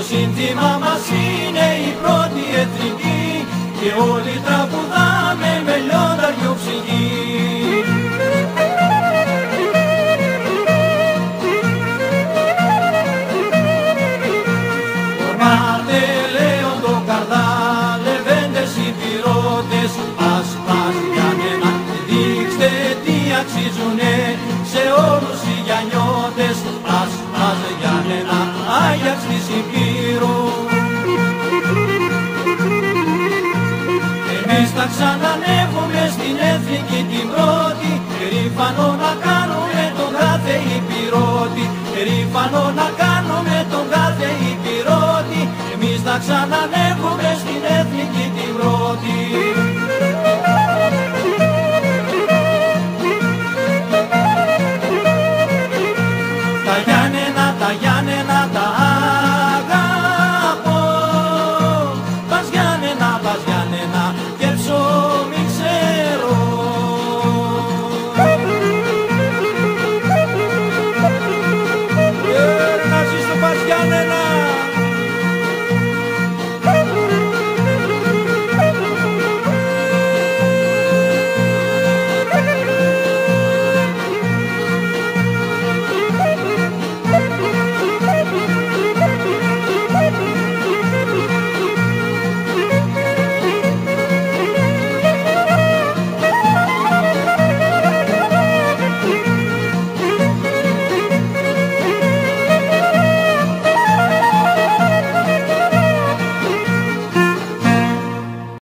σύνθημα μας είναι η πρώτη εθνική και όλοι τραγουδάμε με λιονταριό ψυχή. Ορμάτε λέοντο καρδά, λεβέντες οι πυρώτες, πας Γιάννενα, δείξτε τι αξίζουνε σε όλους οι γιαννιώτες, πας Γιάννενα, Άγιαξ της Υπήρου. Εμείς θα ξανανεύουμε στην εθνική την πρώτη, περήφανο να κάνουμε τον κάθε υπηρώτη, περήφανο να κάνουμε τον κάθε υπηρώτη. Εμείς θα ξανανεύουμε